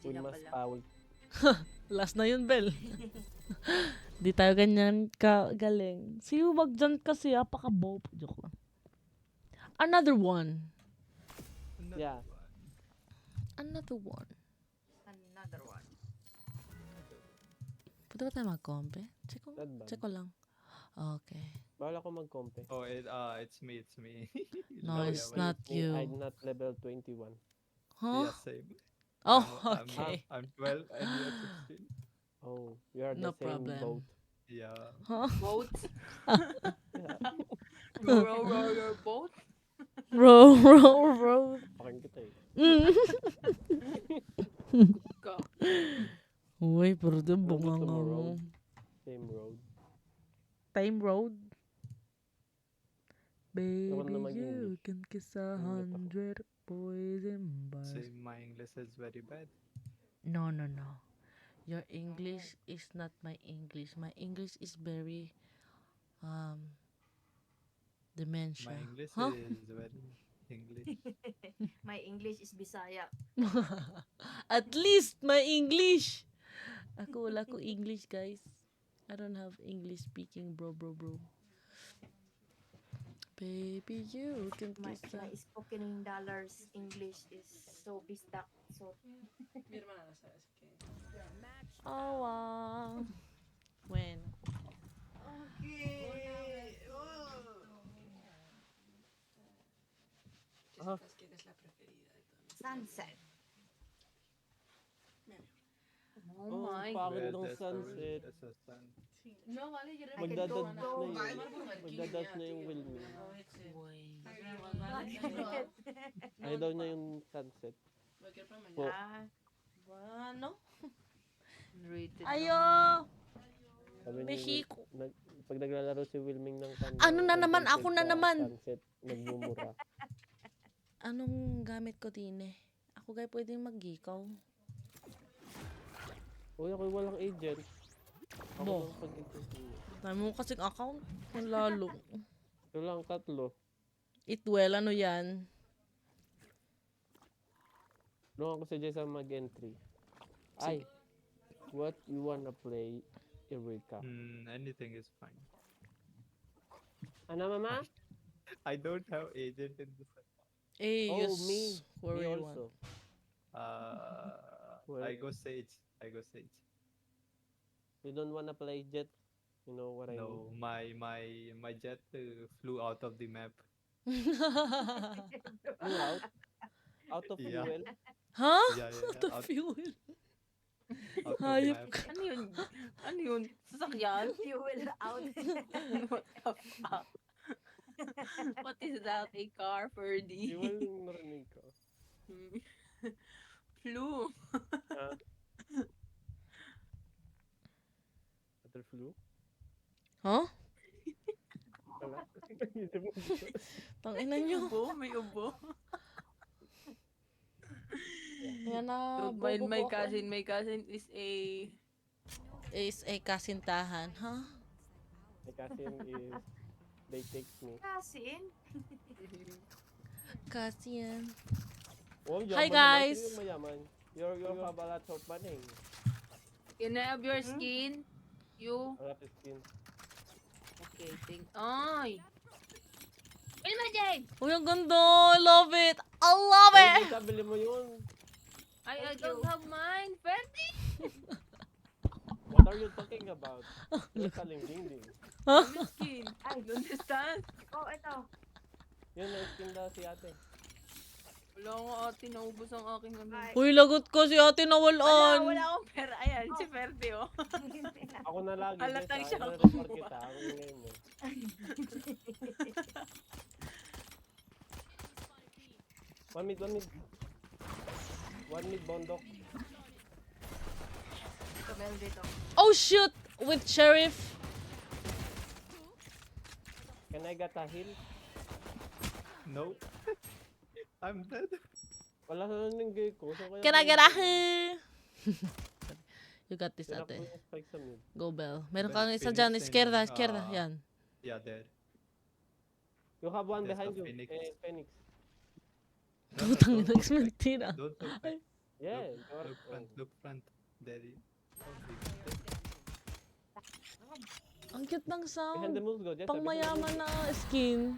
GG We na must pala. foul. Last na yun, Bel. Di tayo ganyan galing. Si wag dyan kasi, apaka-bow. Joke lang. Another one. Yeah. Another one. Another one. Pwede ba tayo mag-compe? Not bad. Check ko lang. Okay. Bawal ako mag-compe. Oh, it's me. No, Lol, it's yeah, not Me, you. I'm not level 21. Huh? Yeah, same. Oh, I'm okay. 12 and you're 16. Oh, we are No the same problem. boat. Yeah. Huh? Boat. Yeah. Row your boat. Row. Pakin kita eh. Go. Uy, pero din Welcome bunga to nga my mo. road. Same road. Time road. Ako na Baby, mag-English. you can kiss Ingat ako. 100 poison bars. See, my English is very bad. No. Your English is not my English. My English is very dementia. My English Huh? is very English. My English is Bisaya. At least my English. Ako wala ko English, guys. I don't have English speaking, bro. Baby, you can My kiss spoken dollars English is so bistak. So Oh, wow. When? okay. Ah, Sunset. Oh oh, my pangit Well, ng that's sunset. that's a sun. No, vale, yo Magdadash na yun. Magdadash na yung Wilmy. Ayaw daw niya yung sunset. Po. Ano? Rated Ayo! Sabi ni Mexico. pag naglalaro si Wilming ng Ano na naman? Sunset Ako na sa naman. Sunset, nagmumura. Anong gamit ko din eh? Ako guys pwedeng mag-gikaw. Uy, ako walang agent. Ako Bo. lang pag-agent niya. Dami mo kasing account. Ang lalo. Ito lang, 3. Itwell, ano yan? Doon ako sa Jessa mag-entry. Ay, what you wanna play, Eureka? Anything is fine. Ano, mama? I don't have agent in this. Eh, Oh, yes. me. Where Me you also. I Well, go Sage. you don't wanna play Jet? You know what I No, mean? my jet flew out of the map. Flew out? Out of Yeah. fuel? Huh? Yeah, What the out, fuel? out of the Hayop map. ka. Ano yun? Ano yun? Sasakyan? Fuel out. What the fuck? What is that? A car, Ferdy? Fuel yung narinig ko. Flu. Other flu? Huh? Wala. Hindi mo gusto. Tangina nyo. May ubo. Yan na. My cousin is a... Is a kasintahan. Huh? My cousin is, they text me. Cousin? Kasin. Oh, Hi, yaman naman. guys. Sino yung mayaman? You have a lot of money. Can I have your skin? You? A lot of skin. Okay, Ay! Wilma Jane! Uy, ang ganda. I love it. I love Oh, it. Sabili mo yun. I don't have mine. Ferdy! What are you talking about? You're selling ding-ding. Skin. I don't understand. Oh, ito. Yun, na-skin daw si ate. Wala nga ate, naubos ang aking ano. Uy, lagot ko si ate nawalaan. Wala akong pera. Ayan, si Ferdy, oh. Ako na lagi. Halatang Jessa. siya ang I-report kumuha. kita. Ang ingay mo. One mid. One mid, bondok. Ito, meron dito. Oh, shoot. With Sheriff. Can I get a heal? No, I'm dead. Wala sa naningay ko. So kaya Can I get a hit? You got this, Tinap ko ate. yung spike sa mid. Go, Bell. Meron Well, kang isa Phoenix dyan. and, Izquierda. uh, Yan. Yeah, there. You have one There's behind a you. Phoenix. Phoenix. No, Putang don't ina, look back. mentira. Don't look back. Yeah. Look front. Look front. Daddy. Ang cute ng Behind the sound. moves go, Jessa. Pang mayaman na skin.